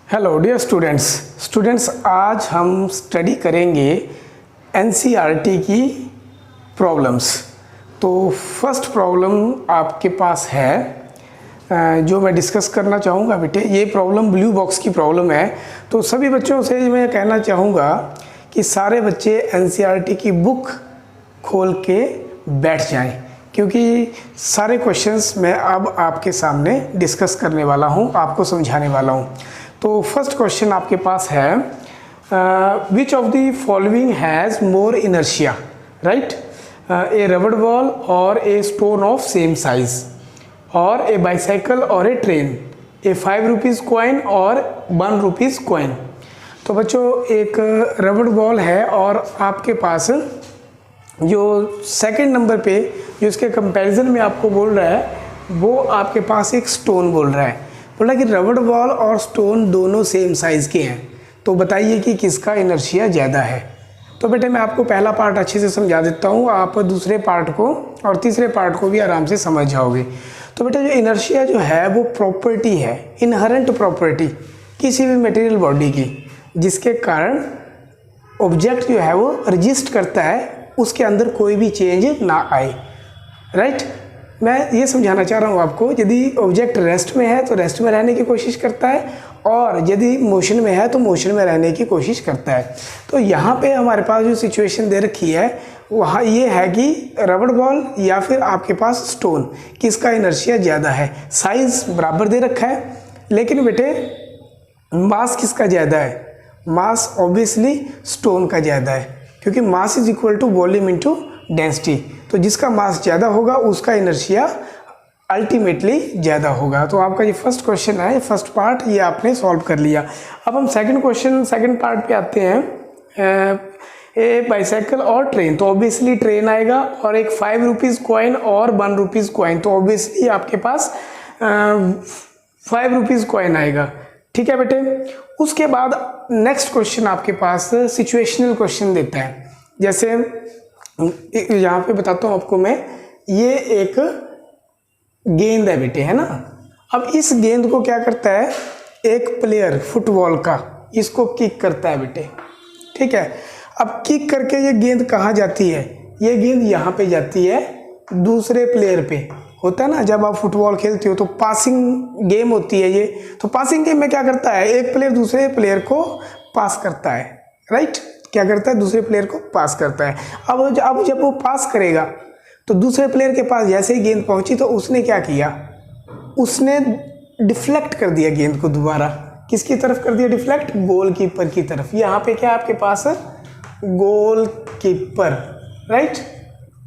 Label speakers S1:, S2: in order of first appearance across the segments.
S1: Hello dear students आज हम study करेंगे एनसीईआरटी की प्रॉब्लम्स। तो फर्स्ट प्रॉब्लम आपके पास है जो मैं डिस्कस करना चाहूँगा बेटे। ये प्रॉब्लम ब्लू बॉक्स की प्रॉब्लम है। तो सभी बच्चों से मैं कहना चाहूँगा कि सारे बच्चे एनसीईआरटी की बुक खोल के बैठ जाएं, क्योंकि सारे क्वेश्चंस मैं अब आपके सामने डिस्कस करने वाला हूँ, आपको समझाने वाला हूँ। तो फर्स्ट क्वेश्चन आपके पास है which of the following has more inertia, right? A rubber ball और a stone of same size, और ए बाईसाइकिल और a train, a 5 rupees coin और 1 रुपीज़ कॉइन। तो बच्चों एक रबड़ बॉल है और आपके पास जो सेकंड नंबर पे जो इसके कंपैरिजन में आपको बोल रहा है वो आपके पास एक स्टोन बोल रहा है। बोला कि रबड़ बॉल और स्टोन दोनों सेम साइज़ के हैं, तो बताइए कि किसका इनर्शिया ज़्यादा है। तो बेटे मैं आपको पहला पार्ट अच्छे से समझा देता हूँ, आप दूसरे पार्ट को और तीसरे पार्ट को भी आराम से समझ जाओगे। तो बेटे जो इनर्शिया जो है वो प्रॉपर्टी है, इनहेरेंट प्रॉपर्टी किसी भी मटेरियल बॉडी की, जिसके कारण ऑब्जेक्ट जो है वो रजिस्ट करता है, उसके अंदर कोई भी चेंज ना आए, राइट? मैं ये समझाना चाह रहा हूँ आपको, यदि ऑब्जेक्ट रेस्ट में है तो रेस्ट में रहने की कोशिश करता है, और यदि मोशन में है तो मोशन में रहने की कोशिश करता है। तो यहाँ पे हमारे पास जो सिचुएशन दे रखी है वहाँ ये है कि रबड़ बॉल या फिर आपके पास स्टोन, किसका इनर्शिया ज़्यादा है। साइज़ बराबर दे रखा है, लेकिन बेटे मास किसका ज़्यादा है? मास ऑब्वियसली स्टोन का ज़्यादा है, क्योंकि mass is equal to volume into density. तो जिसका मास ज़्यादा होगा उसका इनर्शिया अल्टीमेटली ज़्यादा होगा। तो आपका ये फर्स्ट क्वेश्चन है, फर्स्ट पार्ट ये आपने सॉल्व कर लिया। अब हम सेकंड पार्ट पे आते हैं। ए बाईसाइकिल और ट्रेन, तो ऑब्वियसली ट्रेन आएगा, और एक 5 रुपीज़ कॉइन और 1 रुपीज़ कॉइन, तो ऑब्वियसली आपके पास 5 रुपीज़ कॉइन आएगा। ठीक है बेटे। उसके बाद नेक्स्ट क्वेश्चन आपके पास सिचुएशनल क्वेश्चन देता है। जैसे यहाँ पे बताता हूँ आपको मैं, ये एक गेंद है बेटे, है ना। अब इस गेंद को क्या करता है एक प्लेयर फुटबॉल का, इसको किक करता है बेटे, ठीक है। अब किक करके ये गेंद कहाँ जाती है? ये गेंद यहाँ पे जाती है दूसरे प्लेयर पे। होता है ना जब आप फुटबॉल खेलते हो तो पासिंग गेम होती है ये, तो पासिंग गेम में क्या करता है एक प्लेयर दूसरे प्लेयर को पास करता है, राइट? क्या करता है? दूसरे प्लेयर को पास करता है। अब जब वो पास करेगा तो दूसरे प्लेयर के पास जैसे ही गेंद पहुंची तो उसने क्या किया, उसने डिफ्लेक्ट कर दिया गेंद को दोबारा। किसकी तरफ कर दिया डिफ्लेक्ट? गोलकीपर की तरफ। यहाँ पे क्या आपके पास गोलकीपर, राइट?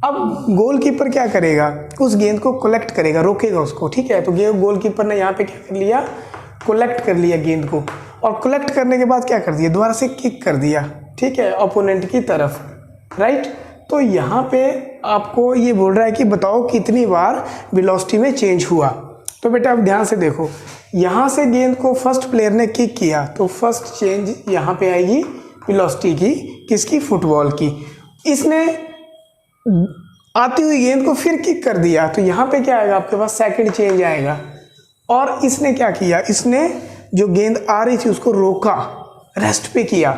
S1: अब गोलकीपर क्या करेगा, उस गेंद को कलेक्ट करेगा, रोकेगा उसको, ठीक है। तो गोलकीपर ने यहाँ पे क्या कर लिया, कलेक्ट कर लिया गेंद को, और कलेक्ट करने के बाद क्या कर दिया, दोबारा से किक कर दिया, ठीक है, ओपोनेंट की तरफ, राइट? तो यहाँ पे आपको ये बोल रहा है कि बताओ कितनी बार वेलोसिटी में चेंज हुआ। तो बेटा अब ध्यान से देखो, यहाँ से गेंद को फर्स्ट प्लेयर ने किक किया तो फर्स्ट चेंज यहाँ पे आएगी वेलोसिटी की, किसकी? फुटबॉल की। इसने आती हुई गेंद को फिर किक कर दिया तो यहाँ पे क्या आएगा आपके पास? सेकंड चेंज आएगा। और इसने क्या किया, इसने जो गेंद आ रही थी उसको रोका, रेस्ट पे किया,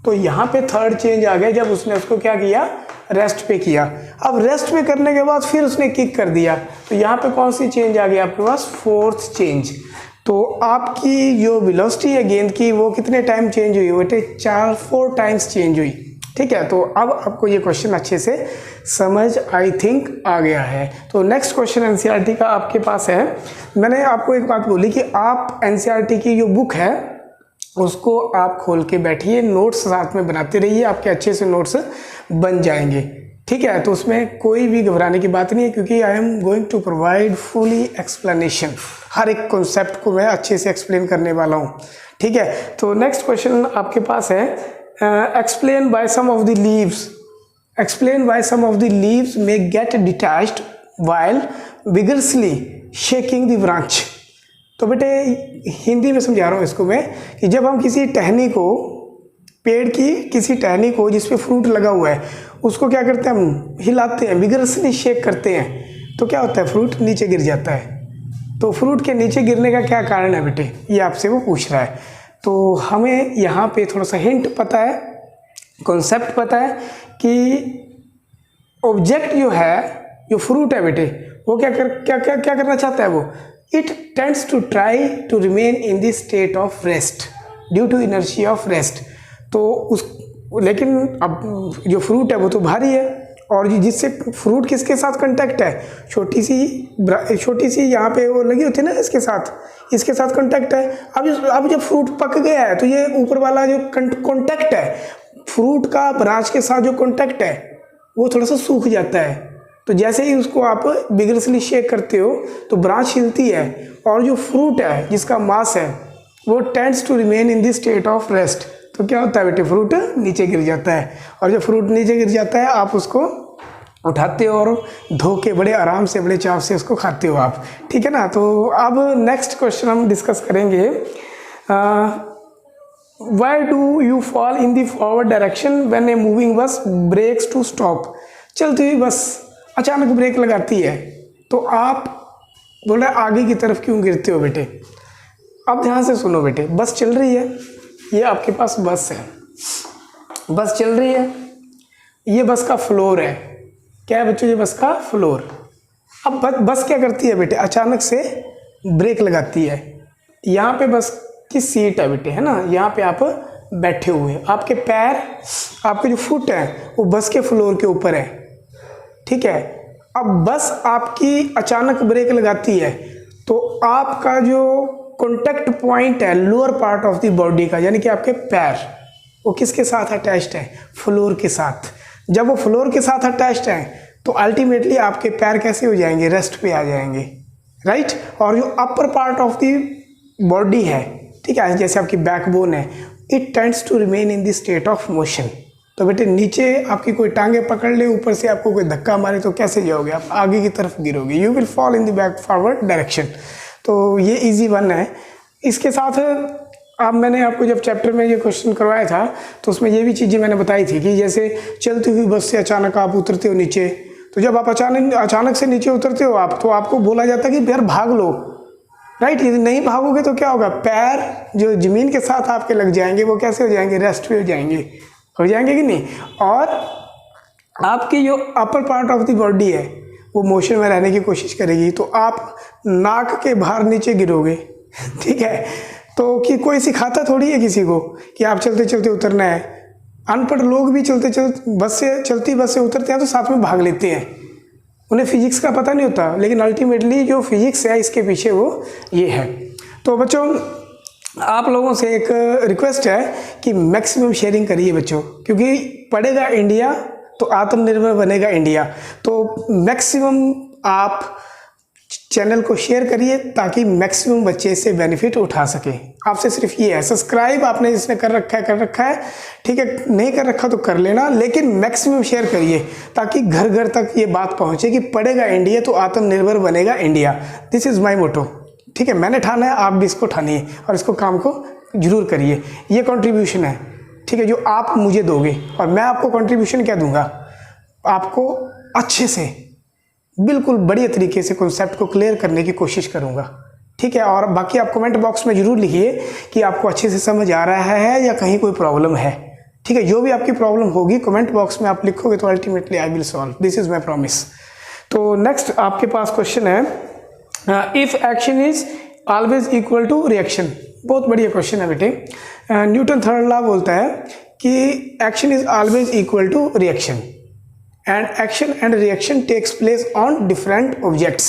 S1: तो यहाँ पे थर्ड चेंज आ गया जब उसने उसको क्या किया, रेस्ट पे किया। अब रेस्ट पे करने के बाद फिर उसने किक कर दिया तो यहाँ पे कौन सी चेंज आ गई आपके पास? Fourth change. तो आपकी जो वेलोसिटी है गेंद की वो कितने टाइम चेंज हुई बेटे? 4 टाइम्स चेंज हुई, ठीक है। तो अब आपको ये क्वेश्चन अच्छे से समझ आई थिंक आ गया है। तो नेक्स्ट क्वेश्चन एनसीईआरटी का आपके पास है। मैंने आपको एक बात बोली कि आप एनसीईआरटी की जो बुक है उसको आप खोल के बैठिए, नोट्स साथ में बनाते रहिए, आपके अच्छे से नोट्स बन जाएंगे, ठीक है। तो उसमें कोई भी घबराने की बात नहीं है, क्योंकि I am going to provide fully explanation. हर एक कॉन्सेप्ट को मैं अच्छे से एक्सप्लेन करने वाला हूँ, ठीक है। तो नेक्स्ट क्वेश्चन आपके पास है explain by some of the leaves, explain by some of the leaves may get detached while vigorously shaking the branch. तो बेटे हिंदी में समझा रहा हूँ इसको मैं, कि जब हम किसी टहनी को, पेड़ की किसी टहनी को जिस पे फ्रूट लगा हुआ है उसको क्या करते हैं, हम हिलाते हैं, विगरसली शेक करते हैं, तो क्या होता है, फ्रूट नीचे गिर जाता है। तो फ्रूट के नीचे गिरने का क्या कारण है बेटे, ये आपसे वो पूछ रहा है। तो हमें यहाँ पे थोड़ा सा हिंट पता है, कॉन्सेप्ट पता है कि ऑब्जेक्ट जो है, जो फ्रूट है बेटे, वो क्या करना चाहता है, वो it tends to try to remain in the state of rest due to inertia of rest. तो उस लेकिन अब जो फ्रूट है वो तो भारी है, और जिससे फ्रूट किसके साथ कांटेक्ट है, छोटी सी यहाँ पे वो लगी होती है ना, इसके साथ कांटेक्ट है। अब जब फ्रूट पक गया है तो ये ऊपर वाला जो कांटेक्ट है, फ्रूट का ब्रांच के साथ जो कांटेक्ट है वो थोड़ा सा सूख जाता है। तो जैसे ही उसको आप विगरसली शेक करते हो तो ब्रांच हिलती है, और जो फ्रूट है जिसका मास है वो tends to remain in the state of rest. तो क्या होता है बेटे, फ्रूट नीचे गिर जाता है, और जब फ्रूट नीचे गिर जाता है आप उसको उठाते हो और धो के बड़े आराम से, बड़े चाव से उसको खाते हो आप, ठीक है ना। तो अब नेक्स्ट क्वेश्चन हम डिस्कस करेंगे, why do you fall in the forward direction when a moving bus brakes to stop. चलती हुई बस अचानक ब्रेक लगाती है तो आप बोल रहे आगे की तरफ क्यों गिरते हो बेटे। अब ध्यान से सुनो बेटे, बस चल रही है, ये आपके पास बस है, बस चल रही है, ये बस का फ्लोर है, क्या है बच्चों, ये बस का फ्लोर। अब बस क्या करती है बेटे, अचानक से ब्रेक लगाती है। यहाँ पे बस की सीट है बेटे, है ना, यहाँ पे आप बैठे हुए, आपके पैर, आपके जो फुट है वो बस के फ्लोर के ऊपर है, ठीक है। अब बस आपकी अचानक ब्रेक लगाती है तो आपका जो कॉन्टैक्ट पॉइंट है lower part of the body का, यानी कि आपके पैर, वो किसके साथ अटैच्ड है, फ्लोर के साथ। जब वो फ्लोर के साथ अटैच्ड है तो अल्टीमेटली आपके पैर कैसे हो जाएंगे, रेस्ट पे आ जाएंगे, राइट। और जो upper part of the body है, ठीक है, जैसे आपकी बैकबोन है, it tends to remain in the state of motion. तो बेटे नीचे आपकी कोई टांगे पकड़ ले, ऊपर से आपको कोई धक्का मारे तो कैसे जाओगे आप, आगे की तरफ गिरोगे, you will fall in the back forward direction. तो ये इजी वन है। इसके साथ अब मैंने आपको जब चैप्टर में ये क्वेश्चन करवाया था तो उसमें ये भी चीज़ें मैंने बताई थी कि जैसे चलती हुई बस से अचानक आप उतरते हो नीचे, तो जब आप अचानक से नीचे उतरते हो आप, तो आपको बोला जाता है कि यार भाग लो, राइट। यदि नहीं भागोगे तो क्या होगा, पैर जो ज़मीन के साथ आपके लग जाएंगे, वो कैसे हो जाएंगे, रेस्ट पे हो जाएंगे कि नहीं। और आपकी जो upper part of the body है वो मोशन में रहने की कोशिश करेगी, तो आप नाक के बाहर नीचे गिरोगे, ठीक है। तो कि कोई सिखाता थोड़ी है किसी को कि आप चलते चलते उतरना है। अनपढ़ लोग भी चलती बस से उतरते हैं तो साथ में भाग लेते हैं, उन्हें फिजिक्स का पता नहीं होता, लेकिन अल्टीमेटली जो फिजिक्स है इसके पीछे वो ये है। तो बच्चों आप लोगों से एक रिक्वेस्ट है कि मैक्सिमम शेयरिंग करिए बच्चों, क्योंकि पढ़ेगा इंडिया तो आत्मनिर्भर बनेगा इंडिया। तो मैक्सिमम आप चैनल को शेयर करिए ताकि मैक्सिमम बच्चे इससे बेनिफिट उठा सकें। आपसे सिर्फ ये है, सब्सक्राइब आपने जिसने कर रखा है, ठीक है, नहीं कर रखा तो कर लेना, लेकिन मैक्सिमम शेयर करिए ताकि घर घर तक ये बात पहुंचे कि पढ़ेगा इंडिया तो आत्मनिर्भर बनेगा इंडिया। दिस इज़ माई मोटो, ठीक है। मैंने ठाना है, आप भी इसको ठानिए और इसको काम को जरूर करिए। ये कंट्रीब्यूशन है, ठीक है, जो आप मुझे दोगे, और मैं आपको कंट्रीब्यूशन क्या दूंगा, आपको अच्छे से बिल्कुल बढ़िया तरीके से कॉन्सेप्ट को क्लियर करने की कोशिश करूंगा, ठीक है। और बाकी आप कमेंट बॉक्स में जरूर लिखिए कि आपको अच्छे से समझ आ रहा है या कहीं कोई प्रॉब्लम है, ठीक है। जो भी आपकी प्रॉब्लम होगी कमेंट बॉक्स में आप लिखोगे तो ultimately I will solve, this is my promise. तो नेक्स्ट आपके पास क्वेश्चन है, if action is always equal to reaction. बहुत बढ़िया क्वेश्चन है बेटे। न्यूटन थर्ड लॉ बोलता है कि action is always equal to reaction and action and reaction takes place on different objects.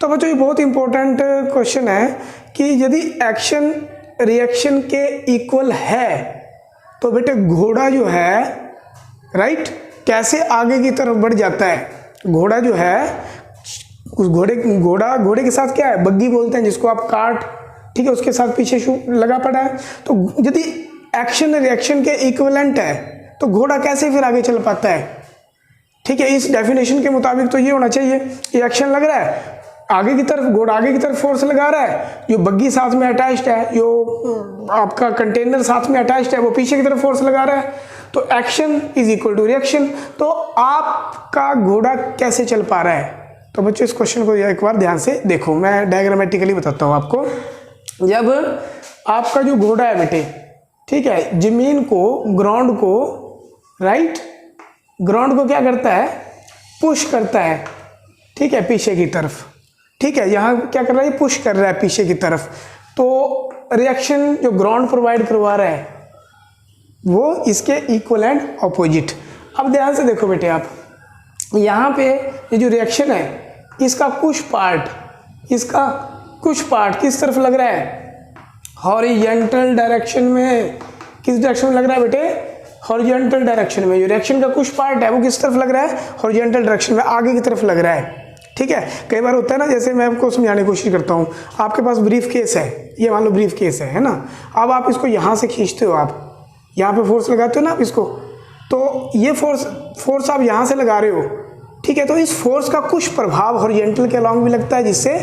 S1: तो बच्चों ये बहुत इंपॉर्टेंट क्वेश्चन है कि यदि एक्शन रिएक्शन के इक्वल है तो बेटे घोड़ा जो है, राइट, कैसे आगे की तरफ बढ़ जाता है। घोड़ा जो है, उस घोड़े के साथ क्या है, बग्गी बोलते हैं जिसको आप कार्ट, ठीक है, उसके साथ पीछे लगा पड़ा है। तो यदि एक्शन रिएक्शन के इक्विवेलेंट है तो घोड़ा कैसे फिर आगे चल पाता है, ठीक है। इस डेफिनेशन के मुताबिक तो ये होना चाहिए, ये एक्शन लग रहा है आगे की तरफ, घोड़ा आगे की तरफ फोर्स लगा रहा है, जो बग्गी साथ में अटैच्ड है, जो आपका कंटेनर साथ में अटैच्ड है, वो पीछे की तरफ फोर्स लगा रहा है। तो action is equal to reaction. तो आपका घोड़ा कैसे चल पा रहा है। तो बच्चों इस क्वेश्चन को एक बार ध्यान से देखो, मैं डायग्रामेटिकली बताता हूँ आपको। जब आपका जो घोड़ा है बेटे, ठीक है, जमीन को, ग्राउंड को, राइट, ग्राउंड को क्या करता है, पुश करता है, ठीक है, पीछे की तरफ, ठीक है, यहाँ क्या कर रहा है, पुश कर रहा है पीछे की तरफ। तो रिएक्शन जो ग्राउंड प्रोवाइड करवा रहा है वो इसके इक्वल एंड ऑपोजिट। अब ध्यान से देखो बेटे, आप यहाँ पे ये जो रिएक्शन है इसका कुछ पार्ट किस तरफ लग रहा है, हॉरिजॉन्टल डायरेक्शन में। किस डायरेक्शन में लग रहा है बेटे, हॉरिजॉन्टल डायरेक्शन में। जो रिएक्शन का कुछ पार्ट है वो किस तरफ लग रहा है, हॉरिजॉन्टल डायरेक्शन में, आगे की तरफ लग रहा है, ठीक है। कई बार होता है ना, जैसे मैं आपको समझाने की कोशिश करता हूँ, आपके पास ब्रीफ केस है, ये मान लो ब्रीफ केस है ना, अब आप इसको यहाँ से खींचते हो, आप यहाँ पे फोर्स लगाते हो ना आप इसको, तो ये फोर्स आप यहाँ से लगा रहे हो, ठीक है। तो इस फोर्स का कुछ प्रभाव हॉरिजॉन्टल के अलॉन्ग भी लगता है, जिससे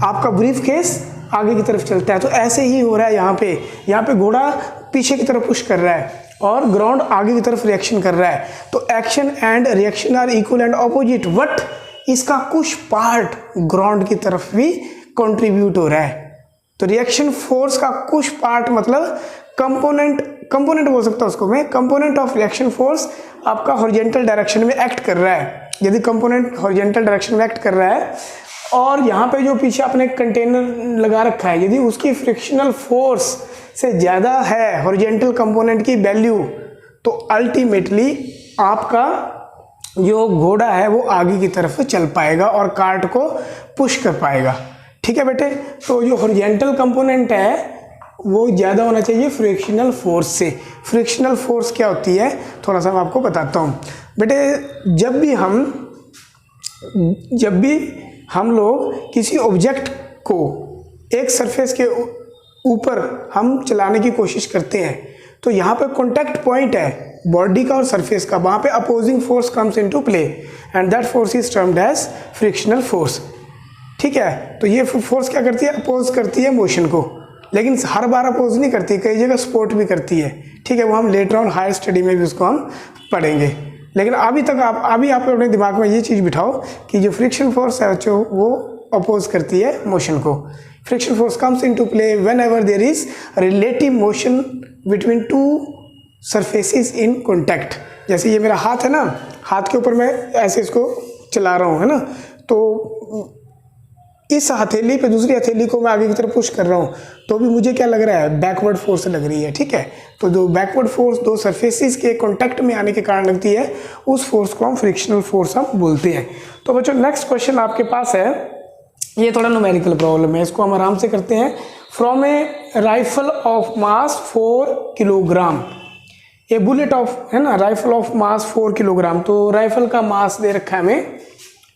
S1: आपका ब्रीफ केस आगे की तरफ चलता है। तो ऐसे ही हो रहा है यहाँ पे घोड़ा पीछे की तरफ पुश कर रहा है और ग्राउंड आगे की तरफ रिएक्शन कर रहा है। तो action and reaction are equal and opposite, but इसका कुछ पार्ट ग्राउंड की तरफ भी कंट्रीब्यूट हो रहा है। तो रिएक्शन फोर्स का कुछ पार्ट मतलब कंपोनेंट बोल सकता हूँ उसको मैं, कंपोनेंट ऑफ रिएक्शन फोर्स आपका हॉरिजॉन्टल डायरेक्शन में एक्ट कर रहा है। यदि कंपोनेंट हॉरिजॉन्टल डायरेक्शन में एक्ट कर रहा है और यहाँ पे जो पीछे आपने कंटेनर लगा रखा है, यदि उसकी फ्रिक्शनल फोर्स से ज़्यादा है हॉरिजॉन्टल कंपोनेंट की वैल्यू, तो अल्टीमेटली आपका जो घोड़ा है वो आगे की तरफ चल पाएगा और कार्ट को पुश कर पाएगा, ठीक है बेटे। तो जो हॉरिजॉन्टल कंपोनेंट है वो ज़्यादा होना चाहिए फ्रिक्शनल फोर्स से। फ्रिक्शनल फोर्स क्या होती है, थोड़ा सा मैं आपको बताता हूँ बेटे। जब भी हम लोग किसी ऑब्जेक्ट को एक सरफेस के ऊपर हम चलाने की कोशिश करते हैं, तो यहाँ पे कॉन्टैक्ट पॉइंट है बॉडी का और सरफेस का, वहाँ पे opposing force comes into play and that force is termed as frictional force, ठीक है। तो ये फोर्स क्या करती है, अपोज करती है मोशन को, लेकिन हर बार अपोज नहीं करती, कई जगह सपोर्ट भी करती है, ठीक है। वो हम लेटर ऑन हायर स्टडी में भी उसको हम पढ़ेंगे। लेकिन अभी तक आप अपने दिमाग में ये चीज़ बिठाओ कि जो फ्रिक्शन फोर्स है जो वो अपोज करती है मोशन को। Friction force comes into play whenever there is relative motion between two surfaces in contact. जैसे ये मेरा हाथ है ना, हाथ के ऊपर मैं ऐसे इसको चला रहा हूँ, है ना, तो इस हथेली पे दूसरी हथेली को मैं आगे की तरफ पुश कर रहा हूँ, तो भी मुझे क्या लग रहा है, बैकवर्ड फोर्स लग रही है, ठीक है। तो जो बैकवर्ड फोर्स दो सरफेसेस के कांटेक्ट में आने के कारण लगती है, उस फोर्स को हम फ्रिक्शनल फोर्स हम बोलते हैं। तो बच्चों नेक्स्ट क्वेश्चन आपके पास है, ये थोड़ा न्यूमेरिकल प्रॉब्लम है, इसको हम आराम से करते हैं। From A rifle of mass 4 kilogram, A bullet of, है ना, राइफल ऑफ मास 4 किलोग्राम। तो राइफल का मास दे रखा है हमें,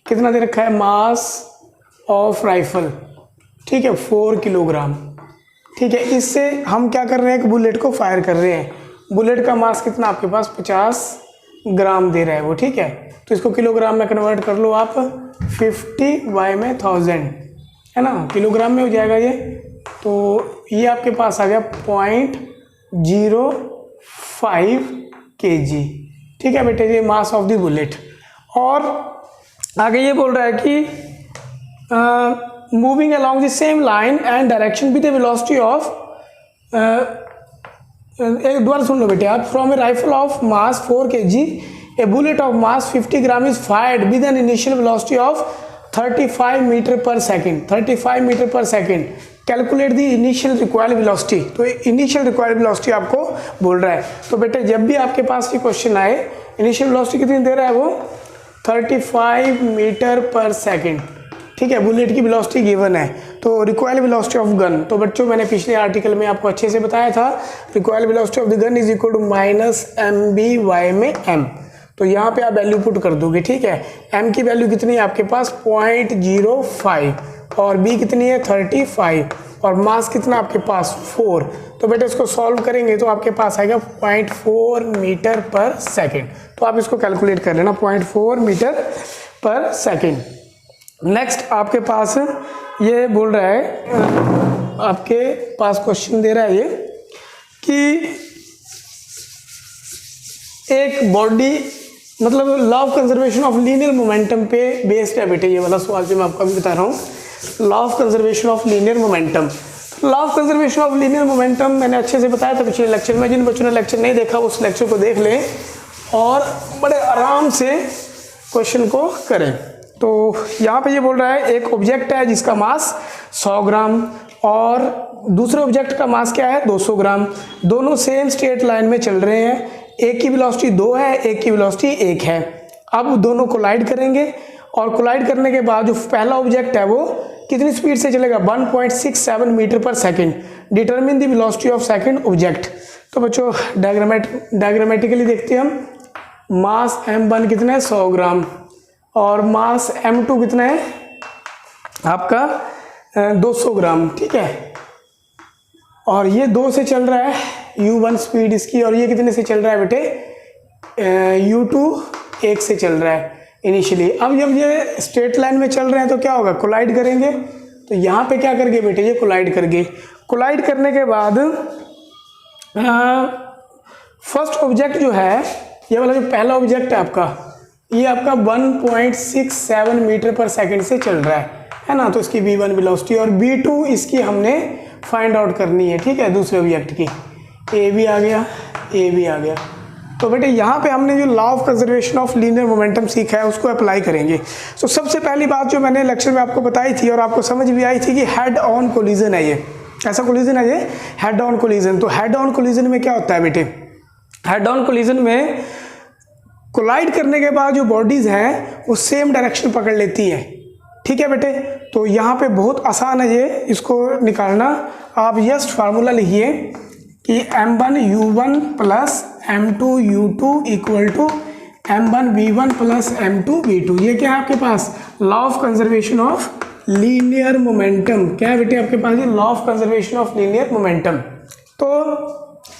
S1: कितना दे रखा है, मास ऑफ राइफल, ठीक है, 4 किलोग्राम, ठीक है। इससे हम क्या कर रहे हैं, एक बुलेट को फायर कर रहे हैं। बुलेट का मास कितना आपके पास 50 ग्राम दे रहा है वो, ठीक है। तो इसको किलोग्राम में कन्वर्ट कर लो आप, 50 बाय में 1000, है ना, किलोग्राम में हो जाएगा ये। तो ये आपके पास आ गया 0.05 kg, ठीक है बेटे, ये मास ऑफ द बुलेट। और आगे ये बोल रहा है कि moving along the same line and direction with a velocity of एक दोबारा सुन लो बेटे आप, from a rifle of mass 4 kg a bullet of mass 50 gram is fired with an initial velocity of 35 metre पर सेकेंड, 35 मीटर पर second. Calculate the initial required velocity. तो initial required velocity आपको बोल रहा है। तो बेटे जब भी आपके पास ये क्वेश्चन आए, इनिशियल वेलोसिटी कितनी दे रहा है वो, 35 मीटर पर सेकेंड, ठीक है। बुलेट की वेलोसिटी गिवन है। तो रिक्वायर्ड वेलोसिटी ऑफ गन, तो बच्चों मैंने पिछले आर्टिकल में आपको अच्छे से बताया था, required velocity of the gun is equal to -mby में m। तो यहाँ पे आप वैल्यू पुट कर दोगे, ठीक है। m की वैल्यू कितनी है आपके पास 0.05 और b कितनी है 35 और मास कितना आपके पास 4। तो बेटे इसको सॉल्व करेंगे तो आपके पास आएगा 0.4 मीटर पर सेकेंड। तो आप इसको कैलकुलेट कर लेना, 0.4 मीटर पर सेकेंड। नेक्स्ट आपके पास ये बोल रहा है, आपके पास क्वेश्चन दे रहा है ये कि एक बॉडी, मतलब law of conservation of linear momentum पे बेस्ड है बेटे ये वाला सवाल जो मैं आपको अभी बता रहा हूँ। Law of conservation of linear momentum, law of conservation of linear momentum मैंने अच्छे से बताया था पिछले लेक्चर में। जिन बच्चों ने लेक्चर नहीं देखा उस लेक्चर को देख लें और बड़े आराम से क्वेश्चन को करें। तो यहाँ पे ये बोल रहा है एक ऑब्जेक्ट है जिसका मास 100 ग्राम और दूसरे ऑब्जेक्ट का मास क्या है 200 ग्राम। दोनों सेम स्ट्रेट लाइन में चल रहे हैं। एक की वेलोसिटी 2 है, एक की वेलोसिटी 1 है। अब दोनों कोलाइड करेंगे और कोलाइड करने के बाद जो पहला ऑब्जेक्ट है वो कितनी स्पीड से चलेगा 1.67 मीटर पर second. Determine the velocity of second object. तो बच्चों डायग्रामेटिकली देखते हैं हम। मास m1 कितना है 100 ग्राम और मास m2 कितना है आपका 200 ग्राम, ठीक है। और ये 2 से चल रहा है u1 स्पीड इसकी, और ये कितने से चल रहा है बेटे u2 1 से चल रहा है इनिशियली। अब जब ये स्ट्रेट लाइन में चल रहे हैं तो क्या होगा कोलाइड करेंगे। तो यहाँ पे क्या करके बेटे ये कोलाइड करके, कोलाइड करने के बाद फर्स्ट ऑब्जेक्ट जो है ये वाला जो पहला ऑब्जेक्ट है आपका, ये आपका 1.67 मीटर पर सेकंड से चल रहा है ना। तो इसकी v1 वेलोसिटी और v2 इसकी हमने फाइंड आउट करनी है, ठीक है, दूसरे ऑब्जेक्ट की। a भी आ गया, a भी आ गया। तो बेटे यहाँ पे हमने जो law of conservation of linear momentum सीखा है उसको अप्लाई करेंगे। तो सबसे पहली बात जो मैंने लेक्चर में आपको बताई थी और आपको समझ भी आई थी कि हेड ऑन कोलिजन है ये। ऐसा कोलिजन है ये हेड ऑन कोलिजन। तो हेड ऑन कोलिजन में क्या होता है बेटे, हेड ऑन कोलिजन में कोलाइड करने के बाद जो बॉडीज हैं वो सेम डायरेक्शन पकड़ लेती हैं, ठीक है बेटे। तो यहाँ पे बहुत आसान है ये, इसको निकालना। आप जस्ट फार्मूला लिखिए कि m1 u1 plus m2 u2 equal to m1 v1 plus m2 v2। ये क्या है आपके पास law of conservation of linear momentum. क्या है बेटे आपके पास ये law of conservation of linear momentum. तो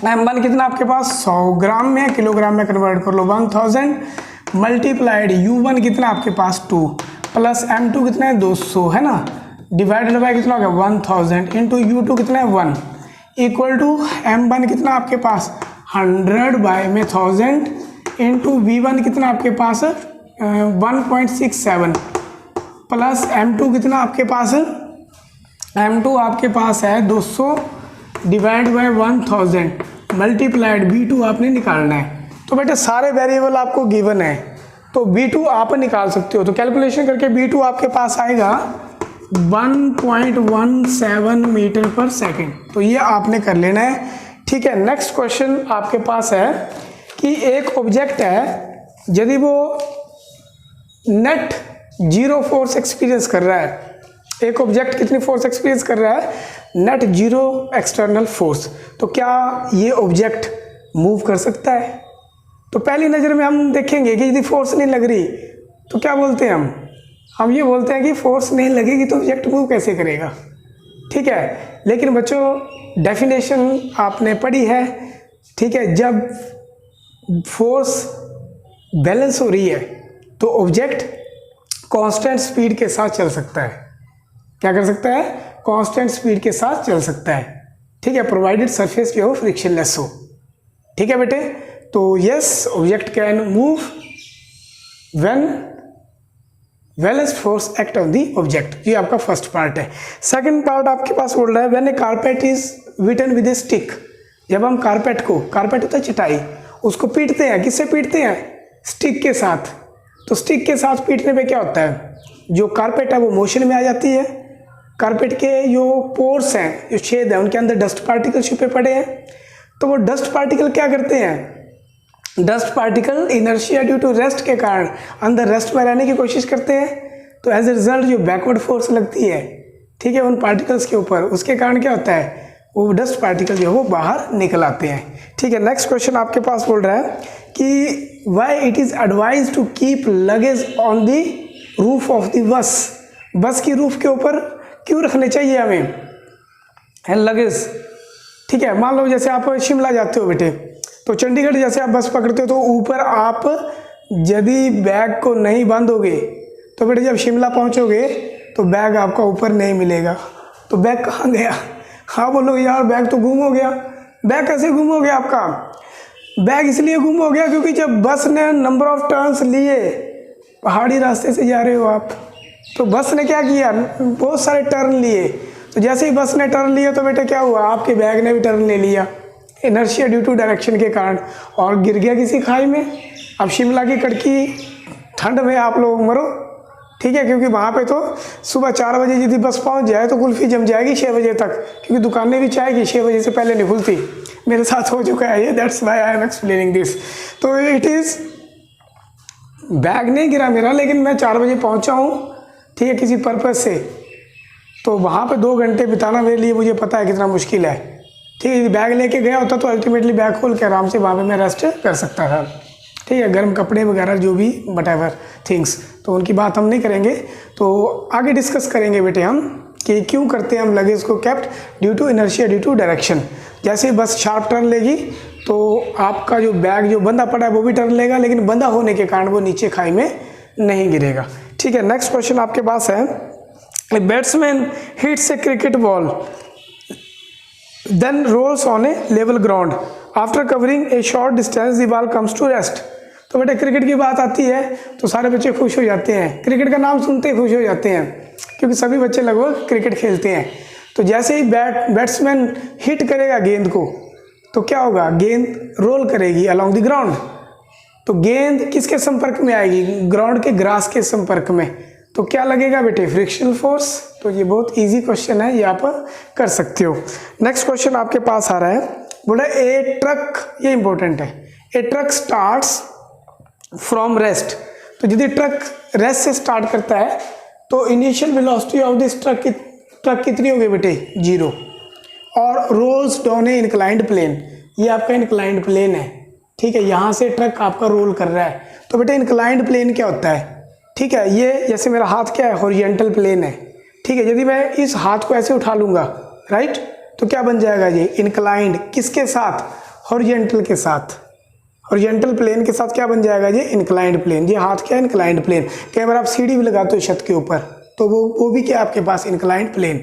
S1: m1 कितना आपके पास 100 ग्राम में, किलोग्राम में कन्वर्ट कर लो 1000 मल्टीप्लाइड u1 कितना आपके पास 2 प्लस m2 कितना है 200 है ना, डिवाइडेड बाय कितना हो गया 1000 इंटू u2 कितना है 1 इक्वल टू m1 कितना आपके पास 100 बाय में 1000 इंटू v1 कितना आपके पास 1.67 प्लस m2 कितना आपके पास है, m2 आपके पास है 200 डिवाइड बाय 1000 मल्टीप्लाइड v2 आपने निकालना है। तो बेटे सारे वेरिएबल आपको गिवन है तो v2 आप निकाल सकते हो। तो कैलकुलेशन करके v2 आपके पास आएगा 1.17 मीटर पर सेकंड। तो ये आपने कर लेना है, ठीक है। नेक्स्ट क्वेश्चन आपके पास है कि एक ऑब्जेक्ट है यदि वो नेट 0 फोर्स एक्सपीरियंस कर रहा है, एक ऑब्जेक्ट कितनी फोर्स एक्सपीरियंस कर रहा है नेट 0 एक्सटर्नल फोर्स, तो क्या ये ऑब्जेक्ट मूव कर सकता है। तो पहली नज़र में हम देखेंगे कि यदि फोर्स नहीं लग रही तो क्या बोलते हैं हम ये बोलते हैं कि फोर्स नहीं लगेगी तो ऑब्जेक्ट मूव कैसे करेगा, ठीक है। लेकिन बच्चों डेफिनेशन आपने पढ़ी है, ठीक है। जब फोर्स बैलेंस हो रही है तो ऑब्जेक्ट कांस्टेंट स्पीड के साथ चल सकता है। क्या कर सकता है, कांस्टेंट स्पीड के साथ चल सकता है, ठीक है, प्रोवाइडेड सरफेस जो फ्रिक्शनलेस हो, ठीक है बेटे। तो yes object can move when balance force act on the object. ये आपका फर्स्ट पार्ट है। सेकंड पार्ट आपके पास बोल रहा है when A carpet is beaten with A stick. जब हम कारपेट होता है चटाई, उसको पीटते हैं, किससे पीटते हैं स्टिक के साथ। तो स्टिक के साथ पीटने पे क्या होता है, जो कारपेट है वो मोशन में आ जाती है। कारपेट के जो पोर्स हैं, जो छेद है, उनके अंदर डस्ट पार्टिकल छिपे पड़े हैं। तो वो डस्ट पार्टिकल क्या करते हैं, dust particle inertia due to rest के कारण अंदर रेस्ट में रहने की कोशिश करते हैं। तो एज ए रिजल्ट जो बैकवर्ड फोर्स लगती है, ठीक है, उन पार्टिकल्स के ऊपर, उसके कारण क्या होता है वो डस्ट पार्टिकल जो है वो बाहर निकल आते हैं, ठीक है। नेक्स्ट क्वेश्चन आपके पास बोल रहा है कि why it is advise to keep luggage on the roof of the bus. Bus की रूफ के ऊपर क्यों रखने चाहिए हमें लगेज, ठीक है। मान लो जैसे आप शिमला जाते हो बेटे, तो चंडीगढ़ जैसे आप बस पकड़ते हो तो ऊपर आप यदि बैग को नहीं बांधोगे तो बेटे जब शिमला पहुंचोगे तो बैग आपका ऊपर नहीं मिलेगा। तो बैग कहाँ गया, हाँ बोलोगे यार बैग तो गुम हो गया। बैग कैसे गुम हो गया आपका, बैग इसलिए गुम हो गया क्योंकि जब बस ने नंबर ऑफ टर्न्स लिए, पहाड़ी रास्ते से जा रहे हो आप, तो बस ने क्या किया बहुत सारे टर्न लिए, तो जैसे ही बस ने टर्न लिया तो बेटा क्या हुआ, आपके बैग ने भी टर्न ले लिया इनर्शिया ड्यू टू डायरेक्शन के कारण, और गिर गया किसी खाई में। अब शिमला की कड़की ठंड में आप लोग मरो, ठीक है, क्योंकि वहाँ पे तो सुबह 4 बजे यदि बस पहुँच जाए तो कुल्फ़ी जम जाएगी 6 बजे तक, क्योंकि दुकानें भी चाहेगी 6 बजे से पहले नहीं खुलती। मेरे साथ हो चुका है ये, that's why I am explaining this. तो इट इज़, बैग नहीं गिरा मेरा, लेकिन मैं 4 बजे पहुँचा हूँ, ठीक है, किसी पर्पज़ से। तो वहाँ पे 2 घंटे बिताना मेरे लिए, मुझे पता है कितना मुश्किल है, ठीक है। बैग लेके गया होता तो अल्टीमेटली बैग खोल के आराम से वहाँ पे मैं रेस्ट कर सकता था, ठीक है, गर्म कपड़े वगैरह जो भी वटएवर थिंग्स, तो उनकी बात हम नहीं करेंगे। तो आगे डिस्कस करेंगे बेटे हम कि क्यों करते हैं हम लगेज को kept, due to inertia due to direction. जैसे ही बस शार्प टर्न लेगी तो आपका जो बैग जो बंधा पड़ा है वो भी टर्न लेगा, लेकिन बंधा होने के कारण वो नीचे खाई में नहीं गिरेगा, ठीक है। नेक्स्ट क्वेश्चन आपके पास है, a batsman hits a cricket ball then rolls on a level ground after covering a short distance the ball comes to rest. तो बेटा क्रिकेट की बात आती है तो सारे बच्चे खुश हो जाते हैं, क्रिकेट का नाम सुनते ही खुश हो जाते हैं, क्योंकि सभी बच्चे लगभग क्रिकेट खेलते हैं। तो जैसे ही बैट्समैन हिट करेगा गेंद को तो क्या होगा, गेंद रोल करेगी अलोंग द ग्राउंड। तो गेंद किसके संपर्क में आएगी, ग्राउंड के ग्रास के संपर्क में, तो क्या लगेगा बेटे, फ्रिक्शनल फोर्स। तो ये बहुत इजी क्वेश्चन है, ये आप कर सकते हो। नेक्स्ट क्वेश्चन आपके पास आ रहा है, बोला ए ट्रक, ये इंपॉर्टेंट है, ए ट्रक स्टार्ट्स फ्रॉम रेस्ट। तो यदि ट्रक रेस्ट से स्टार्ट करता है तो initial velocity of this truck कितनी होगी बेटे, 0, और रोल्स डाउन ए इंक्लाइंड प्लेन, ये आपका इंक्लाइंड प्लेन है, ठीक है, यहाँ से ट्रक आपका रोल कर रहा है। तो बेटे इंक्लाइंड प्लेन क्या होता है, ठीक है, ये जैसे मेरा हाथ क्या है, हॉरिजॉन्टल प्लेन है, ठीक है। यदि मैं इस हाथ को ऐसे उठा लूँगा, राइट, तो क्या बन जाएगा ये इंक्लाइंड, किसके साथ, हॉरिजॉन्टल के साथ, हॉरिजॉन्टल प्लेन के साथ क्या बन जाएगा ये इंक्लाइंड प्लेन। ये हाथ क्या है, इंक्लाइंड प्लेन। कई बार आप सीढ़ी भी लगाते हो छत के ऊपर, तो वो भी क्या आपके पास इंक्लाइंड प्लेन।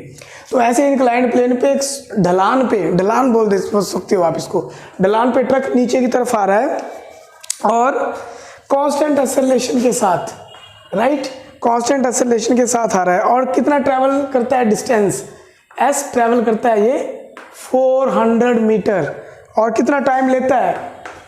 S1: तो ऐसे इंक्लाइंड प्लेन पे एक ढलान पे, ढलान बोल सकते हो आप इसको, ढलान पे ट्रक नीचे की तरफ आ रहा है और कांस्टेंट एक्सेलरेशन के साथ, राइट, कांस्टेंट एक्सेलरेशन के साथ आ रहा है, और कितना ट्रैवल करता है, डिस्टेंस एस ट्रैवल करता है ये 400 मीटर, और कितना टाइम लेता है,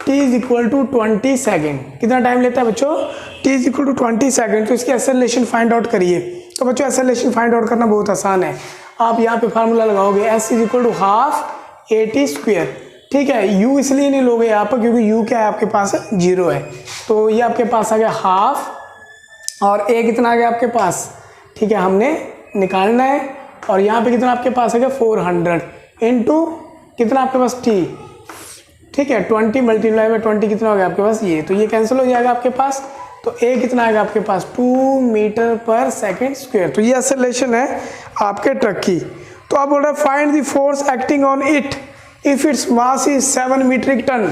S1: t is equal to 20 second. कितना टाइम लेता है बच्चों, t is equal to 20 second. तो इसकी एक्सेलरेशन फाइंड आउट करिए। तो बच्चों एक्सेलरेशन फाइंड आउट करना बहुत आसान है, आप यहाँ पे फार्मूला लगाओगे, s is equal to half at square, ठीक है। u इसलिए नहीं लोगे यहाँ पर क्योंकि u क्या है आपके पास, 0 है, तो ये आपके पास आ गया हाफ, और a कितना आ गया आपके पास, ठीक है, हमने निकालना है, और यहाँ पे कितना आपके पास आ गया 400 इंटू कितना आपके पास t, ठीक है, 20 मल्टीप्लाई बाय 20 कितना हो गया आपके पास ये, तो ये कैंसिल हो जाएगा आपके पास। तो a कितना आएगा आपके पास, 2 मीटर पर सेकेंड स्क्वायर। तो ये एक्सेलरेशन है आपके ट्रक की। तो आप बोल रहे हैं find the force acting on it if its mass is 7 metric ton.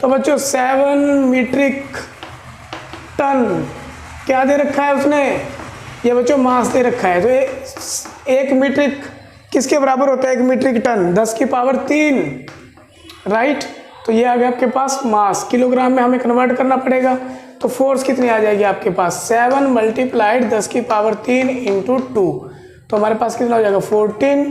S1: तो बच्चों 7 मीट्रिक टन क्या दे रखा है उसने, ये बच्चों मास दे रखा है। तो 1 मीट्रिक किसके बराबर होता है, 1 मीट्रिक टन 10 की पावर 3, राइट। तो ये आ गया आपके पास मास, किलोग्राम में हमें कन्वर्ट करना पड़ेगा। तो फोर्स कितनी आ जाएगी आपके पास, 7 मल्टीप्लाइड 10 की पावर 3 इंटू 2, तो हमारे पास कितना हो जाएगा 14,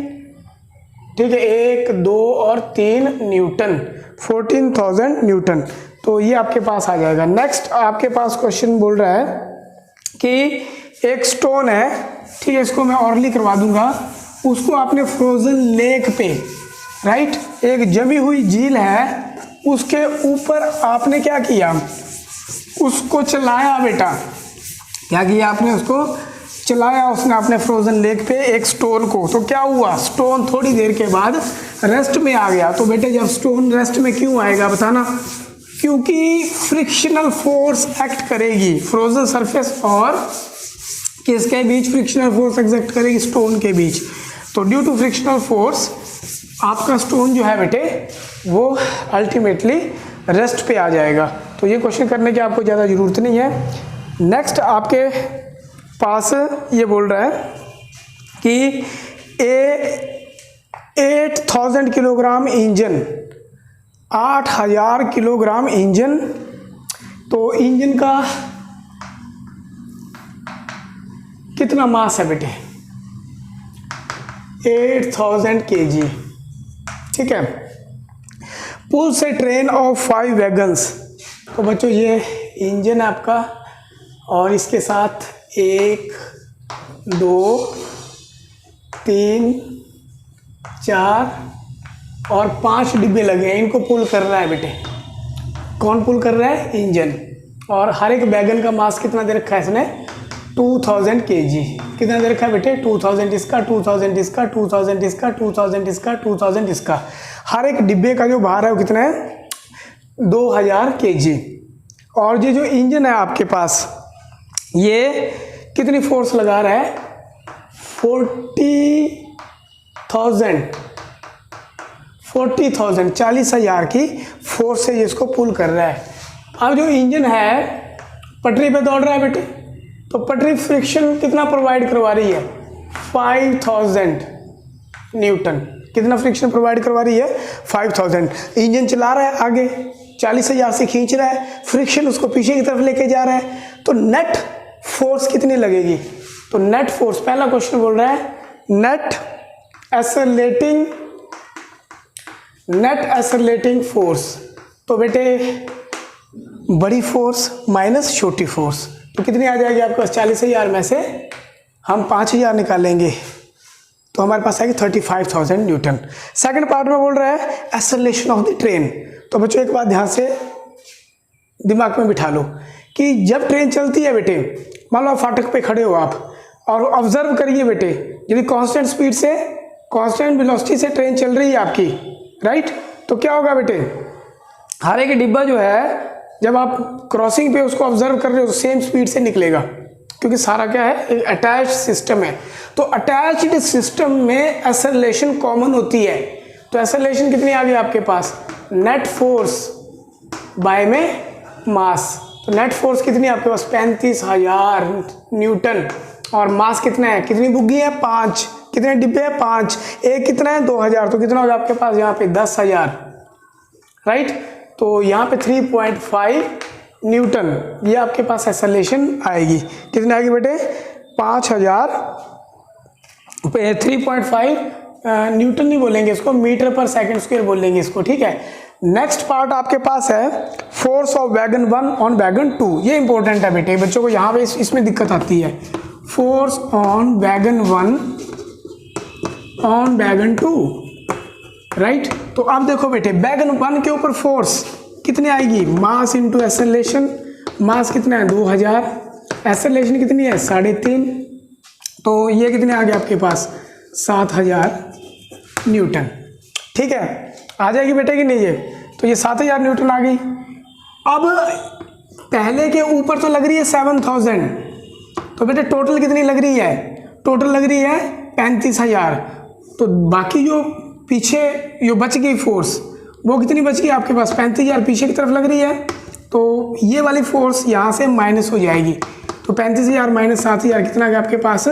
S1: ठीक है, 1, 2 और 3 न्यूटन, 14,000 न्यूटन। तो ये आपके पास आ जाएगा। नेक्स्ट आपके पास क्वेश्चन बोल रहा है कि एक स्टोन है, ठीक है, इसको मैं ऑरली करवा दूंगा, उसको आपने फ्रोजन लेक पे, राइट, एक जमी हुई झील है, उसके ऊपर आपने क्या किया, उसको चलाया बेटा, क्या किया आपने, उसको चलाया उसने आपने फ्रोजन लेक पे एक स्टोन को। तो क्या हुआ, स्टोन थोड़ी देर के बाद रेस्ट में आ गया। तो बेटे जब स्टोन रेस्ट में क्यों आएगा बताना, क्योंकि फ्रिक्शनल फोर्स एक्ट करेगी फ्रोजन सरफेस और किसके बीच, फ्रिक्शनल फोर्स एक्ट करेगी स्टोन के बीच। तो ड्यू टू फ्रिक्शनल फोर्स आपका स्टोन जो है बेटे वो अल्टीमेटली रेस्ट पे आ जाएगा। तो ये क्वेश्चन करने की आपको ज़्यादा ज़रूरत नहीं है। नेक्स्ट आपके पास ये बोल रहा है कि 8000 किलोग्राम इंजन, 8000 किलोग्राम इंजन, तो इंजन का कितना मास है बेटे, 8000 kg, ठीक है। पुल से ट्रेन ऑफ 5 वैगन्स, तो बच्चों ये इंजन है आपका, और इसके साथ 1 2 3 4 और 5 डिब्बे लगे हैं, इनको पुल कर रहा है बेटे। कौन पुल कर रहा है? इंजन। और हर एक वैगन का मास कितना दे रखा है इसने? 2000 kg। कितना दे रखा है बेटे? 2000 इसका, 2000 इसका, 2000 इसका, 2000 इसका, 2000 इसका। हर एक डिब्बे का जो भार है वो कितना है? 2000 kg। और ये जो इंजन है आपके पास, ये कितनी फोर्स लगा रहा है? 40,000 की फोर्स से ये इसको पुल कर रहा है। अब जो इंजन है पटरी पे दौड़ रहा है बेटे, तो पटरी फ्रिक्शन कितना प्रोवाइड करवा रही है? 5000 न्यूटन। कितना फ्रिक्शन प्रोवाइड करवा रही है? 5000। इंजन चला रहा है आगे, 40,000 से खींच रहा है, फ्रिक्शन उसको पीछे की तरफ लेके जा रहा है, तो नेट फोर्स कितनी लगेगी? तो नेट फोर्स, पहला क्वेश्चन बोल रहा है नेट एक्सेलरेटिंग फोर्स। तो बेटे बड़ी फोर्स माइनस छोटी फोर्स, तो कितनी आ जाएगी आपके पास? 40,000 में से हम 5000 निकालेंगे तो हमारे पास आएगी 35,000 न्यूटन। सेकंड पार्ट में बोल रहा है एक्सेलरेशन ऑफ द ट्रेन। तो बच्चों एक बात ध्यान से दिमाग में बिठा लो कि जब ट्रेन चलती है बेटे, मान लो आप फाटक पे खड़े हो आप, और ऑब्जर्व करिए बेटे, यदि कांस्टेंट स्पीड से, कांस्टेंट वेलोसिटी से ट्रेन चल रही है आपकी, राइट, तो क्या होगा बेटे? हर एक डिब्बा जो है जब आप क्रॉसिंग पे उसको ऑब्जर्व कर रहे हो तो सेम स्पीड से निकलेगा, क्योंकि सारा क्या है? एक अटैच्ड सिस्टम है। तो अटैच्ड सिस्टम में एक्सेलरेशन कॉमन होती है। तो एक्सेलरेशन कितनी आ गई आपके पास? नेट फोर्स बाय में मास। तो नेट फोर्स कितनी आपके पास? 35,000 न्यूटन। और मास कितना है? कितनी बुग्गी है? 5। कितने डिब्बे हैं? 5। एक कितना है? 2000। तो कितना होगा आपके पास यहाँ पे? 10,000, राइट। तो यहाँ पे 3.5 न्यूटन ये आपके पास एक्सेलरेशन आएगी। कितनी आएगी बेटे? 5000। 3.5 न्यूटन नहीं बोलेंगे इसको, मीटर पर सेकंड स्क्वायर बोलेंगे इसको, ठीक है। नेक्स्ट पार्ट आपके पास है force of wagon 1 on wagon 2। ये इंपॉर्टेंट है बेटे, बच्चों को यहाँ पे इसमें दिक्कत आती है। Force on wagon 1 on wagon 2, right. तो अब देखो बेटे, वैगन 1 के ऊपर फोर्स कितनी आएगी? मास इंटू एक्सेलरेशन। मास कितना है? 2000। एक्सेलरेशन कितनी है? 3.5। तो ये कितने आ गए आपके पास? 7000 न्यूटन, ठीक है। आ जाएगी बेटे कि नहीं ये? तो ये 7000 न्यूटन आ गई। अब पहले के ऊपर तो लग रही है 7000, तो बेटे टोटल कितनी लग रही है? टोटल लग रही है 35,000। तो बाकी जो पीछे जो बच गई फोर्स, वो कितनी बच गई आपके पास? 35,000 पीछे की तरफ लग रही है। तो ये वाली फोर्स यहाँ से माइनस हो जाएगी। तो 35,000 माइनस 7,000 कितना गया आपके पास?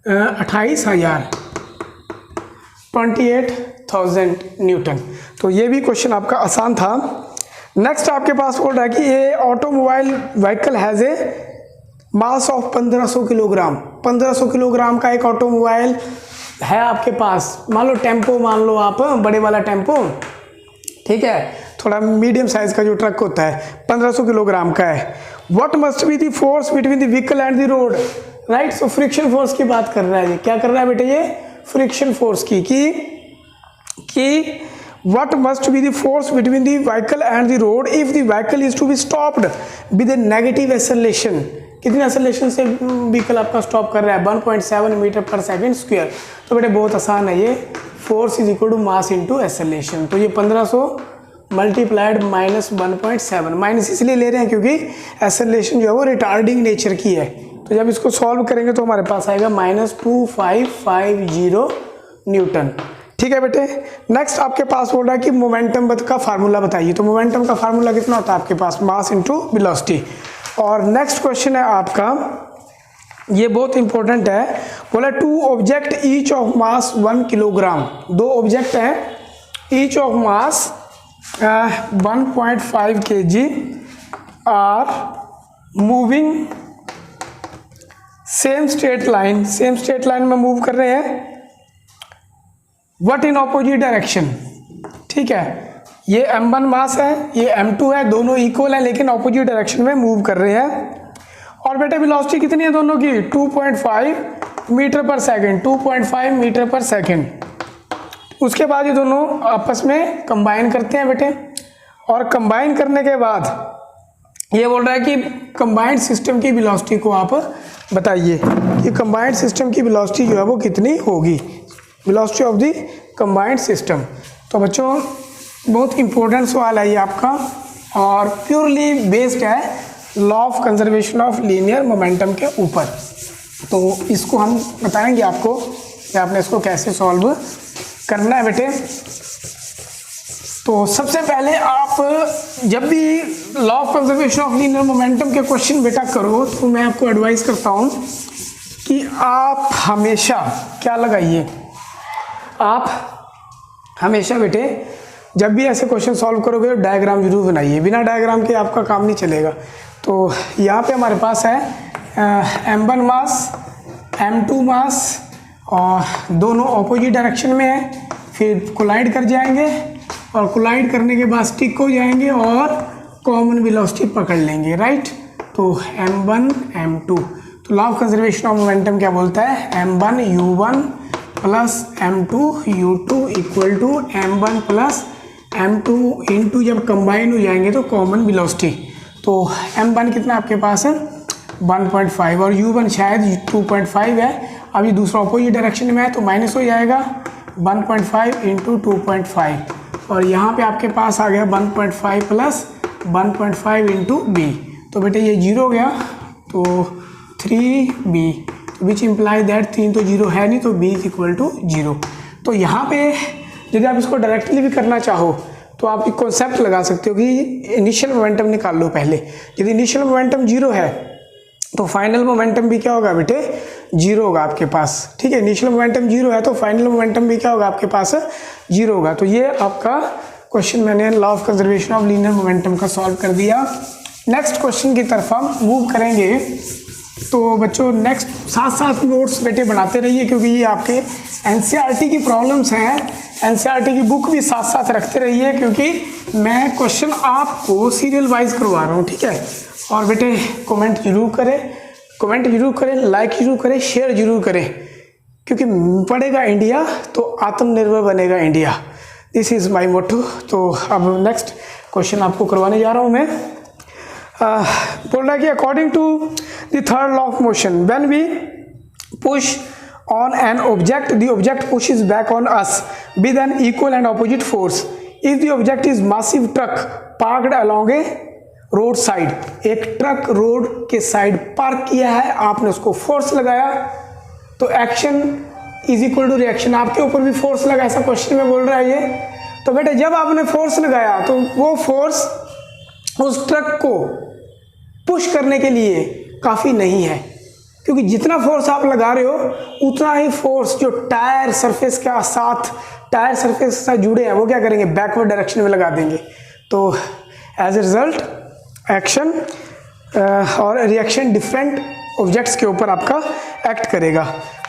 S1: 28,000, 28,000 न्यूटन। तो ये भी क्वेश्चन आपका आसान था। नेक्स्ट आपके पास बोल रहा है कि ये automobile vehicle has a mass of 1500 kilogram. 1500 kilogram का एक ऑटोमोबाइल है आपके पास। मान लो टेम्पो, मान लो आप बड़े वाला टेम्पो, ठीक है, थोड़ा मीडियम साइज का जो ट्रक होता है, 1500 किलोग्राम का है। What must be the force between the vehicle and the road, right. So friction force की बात कर रहा है ये। क्या कर रहा है बेटे? ये फ्रिक्शन फोर्स की कि what must be the force between the vehicle and the road if the vehicle is to be stopped with a negative acceleration। कितनी एक्सेलरेशन से व्हीकल आपका स्टॉप कर रहा है? 1.7 मीटर पर सेकंड स्क्वायर। तो बेटे बहुत आसान है ये। Force is equal to mass into acceleration. तो ये 1500 मल्टीप्लाइड माइनस 1.7, माइनस इसलिए ले रहे हैं क्योंकि एक्सेलरेशन जो है वो रिटार्डिंग नेचर की है। तो जब इसको सॉल्व करेंगे तो हमारे पास आएगा -2550 न्यूटन, ठीक है बेटे। नेक्स्ट आपके पास बोल रहा है कि मोमेंटम का फार्मूला बताइए। तो मोमेंटम का फार्मूला कितना होता है आपके पास? Mass into velocity. और नेक्स्ट क्वेश्चन है आपका, ये बहुत इंपॉर्टेंट है, बोला 2 object each of mass 1 kilogram. 2 object हैं, each of mass 1.5 kg are moving same straight line. Same straight line में मूव कर रहे हैं बट इन ऑपोजिट डायरेक्शन। ठीक है, ये m1 मास है, ये m2 है, दोनों इक्वल है लेकिन ऑपोजिट डायरेक्शन में मूव कर रहे हैं। और बेटे वेलोसिटी कितनी है दोनों की? 2.5 मीटर पर सेकेंड, 2.5 मीटर पर सेकेंड। उसके बाद ये दोनों आपस में कंबाइन करते हैं बेटे, और कंबाइन करने के बाद ये बोल रहा है कि कंबाइंड सिस्टम की वेलोसिटी को आप बताइए कि कंबाइंड सिस्टम की वेलोसिटी जो है वो कितनी होगी, velocity of the combined system. तो बच्चों बहुत इंपॉर्टेंट सवाल है ये आपका, और प्योरली बेस्ड है law of conservation of linear momentum के ऊपर। तो इसको हम बताएंगे आपको कि आपने इसको कैसे सॉल्व करना है बेटे। तो सबसे पहले आप जब भी law of conservation of linear momentum के क्वेश्चन बेटा करो तो मैं आपको एडवाइस करता हूँ कि आप हमेशा क्या लगाइए, आप हमेशा बेटे जब भी ऐसे क्वेश्चन सॉल्व करोगे तो डायग्राम जरूर बनाइए, बिना डायग्राम के आपका काम नहीं चलेगा। तो यहाँ पे हमारे पास है m1 मास, m2 मास, और दोनों ऑपोजिट डायरेक्शन में है, फिर कोलाइड कर जाएंगे और कोलाइड करने के बाद स्टिक हो जाएंगे और कॉमन वेलोसिटी पकड़ लेंगे, राइट। तो m1 m2, तो law of conservation of momentum क्या बोलता है? m1 u1 plus m2 u2 equal to m1 plus m2 into जब कंबाइन हो जाएंगे तो कॉमन वेलोसिटी। तो m1 कितना आपके पास है? 1.5 और u1 शायद 2.5 है। अभी दूसरा अपोजिट डायरेक्शन में है तो माइनस हो जाएगा 1.5 इंटू 2.5, और यहाँ पे आपके पास आ गया 1.5 प्लस 1.5 इंटू बी। तो बेटे ये जीरो हो गया, तो 3b, तो विच इम्प्लाई दैट 3 तो जीरो है नहीं, तो b इज इक्वल टू 0। तो यहाँ पे यदि आप इसको डायरेक्टली भी करना चाहो तो आप एक कॉन्सेप्ट लगा सकते हो कि इनिशियल मोमेंटम निकाल लो पहले। यदि इनिशियल मोमेंटम जीरो है तो फाइनल मोमेंटम भी क्या होगा बेटे? जीरो होगा आपके पास। ठीक है, इनिशियल मोमेंटम जीरो है तो फाइनल मोमेंटम भी क्या होगा आपके पास? जीरो होगा। तो ये आपका क्वेश्चन मैंने law of conservation of linear momentum का सॉल्व कर दिया। नेक्स्ट क्वेश्चन की तरफ हम मूव करेंगे। तो बच्चों नेक्स्ट साथ साथ नोट्स बेटे बनाते रहिए, क्योंकि ये आपके एनसीईआरटी की प्रॉब्लम्स हैं। एनसीईआरटी की बुक भी साथ साथ रखते रहिए, क्योंकि मैं क्वेश्चन आपको सीरियल वाइज करवा रहा हूँ। ठीक है, और बेटे कमेंट जरूर करें, लाइक जरूर करें, शेयर जरूर करें, क्योंकि पढ़ेगा इंडिया तो आत्मनिर्भर बनेगा इंडिया। दिस इज़ माई मोटो। तो अब नेक्स्ट क्वेश्चन आपको करवाने जा रहा हूँ मैं। बोल रहा है कि according to the third law of motion, when we push on an object, the object pushes back on us with an equal and opposite force. If the object is massive truck parked along a road side, एक truck road के side park किया है, आपने उसको force लगाया, तो action is equal to reaction, आपके ऊपर भी फोर्स लगा, ऐसा क्वेश्चन में बोल रहा है ये। तो बेटे जब आपने फोर्स लगाया तो वो फोर्स उस ट्रक को पुश करने के लिए काफ़ी नहीं है, क्योंकि जितना फोर्स आप लगा रहे हो उतना ही फोर्स जो टायर सरफेस के साथ जुड़े हैं वो क्या करेंगे? बैकवर्ड डायरेक्शन में लगा देंगे। तो एज ए रिजल्ट एक्शन और रिएक्शन डिफरेंट ऑब्जेक्ट्स के ऊपर आपका एक्ट करेगा।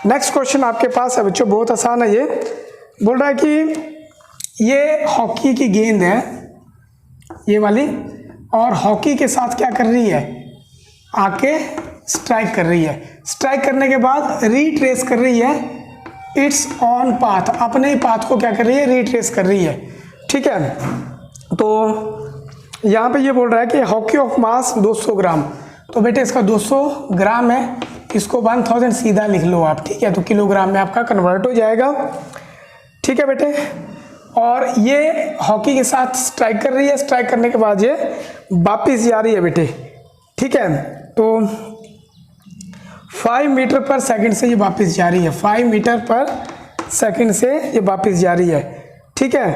S1: नेक्स्ट क्वेश्चन आपके पास है बच्चों, बहुत आसान है ये। बोल रहा है कि ये हॉकी की गेंद है ये वाली, और हॉकी के साथ क्या कर रही है? आके स्ट्राइक कर रही है। स्ट्राइक करने के बाद रीट्रेस कर रही है इट्स ऑन पाथ, अपने ही पाथ को क्या कर रही है? रीट्रेस कर रही है। ठीक है, तो यहाँ पे ये बोल रहा है कि हॉकी ऑफ मास 200 ग्राम, तो बेटे इसका 200 ग्राम है, इसको 1000 सीधा लिख लो आप। ठीक है, तो किलोग्राम में आपका कन्वर्ट हो जाएगा। ठीक है बेटे, और ये हॉकी के साथ स्ट्राइक कर रही है, स्ट्राइक करने के बाद ये वापिस जा रही है बेटे। ठीक है, तो 5 मीटर पर सेकंड से ये वापस जा रही है, 5 मीटर पर सेकंड से ये वापस जा रही है। ठीक है,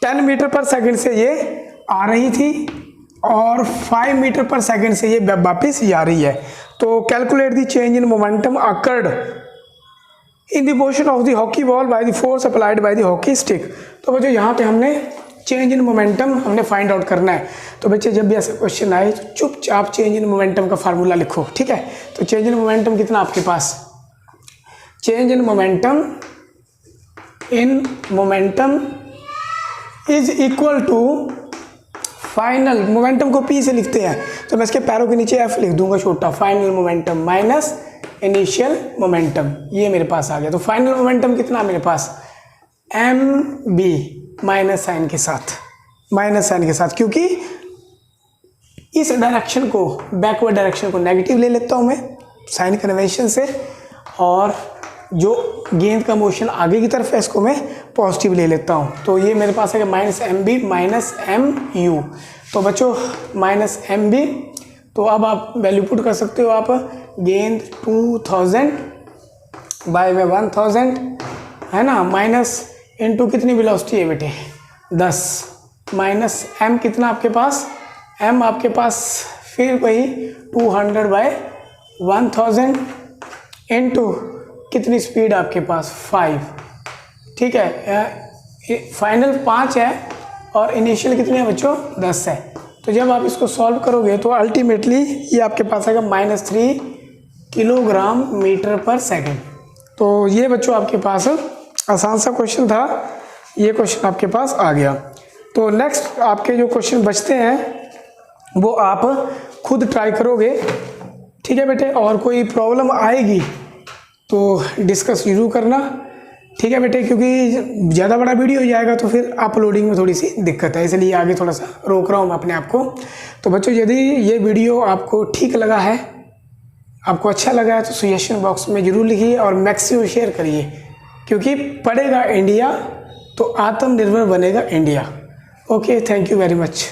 S1: 10 मीटर पर सेकंड से ये आ रही थी और 5 मीटर पर सेकंड से ये वापस जा रही है। तो calculate the change in momentum occurred in the motion of the hockey ball by the force applied by the hockey stick. तो बच्चों यहाँ पे हमने चेंज इन मोमेंटम हमने फाइंड आउट करना है। तो बच्चे जब भी ऐसा क्वेश्चन आए तो चुपचाप चेंज इन मोमेंटम का फार्मूला लिखो। ठीक है, तो चेंज इन मोमेंटम कितना आपके पास? Change in momentum in momentum is equal to final momentum को P से लिखते हैं तो मैं इसके पैरों के नीचे F लिख दूंगा छोटा, final momentum minus initial momentum, ये मेरे पास आ गया। तो फाइनल मोमेंटम कितना मेरे पास mb माइनस साइन के साथ, क्योंकि इस डायरेक्शन को, बैकवर्ड डायरेक्शन को नेगेटिव ले लेता हूँ मैं साइन कन्वेंशन से, और जो गेंद का मोशन आगे की तरफ है इसको मैं पॉजिटिव ले लेता हूँ। तो ये मेरे पास है माइनस mb माइनस mu। तो बच्चों माइनस mb, तो अब आप वैल्यू पुट कर सकते हो आप, गेंद 2000 बाय 1000 है ना, माइनस इनटू कितनी वेलोसिटी है बेटे 10, माइनस m कितना आपके पास, m आपके पास फिर वही 200 बाय 1000 इनटू कितनी स्पीड आपके पास 5, ठीक है, फाइनल 5 है और इनिशियल कितनी है बच्चों 10 है। तो जब आप इसको सॉल्व करोगे तो अल्टीमेटली ये आपके पास आएगा -3 किलोग्राम मीटर पर सेकंड। तो ये बच्चों आपके पास आसान सा क्वेश्चन था, ये क्वेश्चन आपके पास आ गया। तो नेक्स्ट आपके जो क्वेश्चन बचते हैं वो आप खुद ट्राई करोगे, ठीक है बेटे, और कोई प्रॉब्लम आएगी तो डिस्कस जरूर करना, ठीक है बेटे, क्योंकि ज़्यादा बड़ा वीडियो हो जाएगा तो फिर अपलोडिंग में थोड़ी सी दिक्कत है, इसलिए आगे थोड़ा सा रोक रहा हूँ मैं अपने आप को। तो बच्चों यदि ये वीडियो आपको ठीक लगा है, आपको अच्छा लगा है, तो सजेशन बॉक्स में ज़रूर लिखिए और मैक्सिमम शेयर करिए, क्योंकि पढ़ेगा इंडिया तो आत्मनिर्भर बनेगा India. Okay, thank you very much.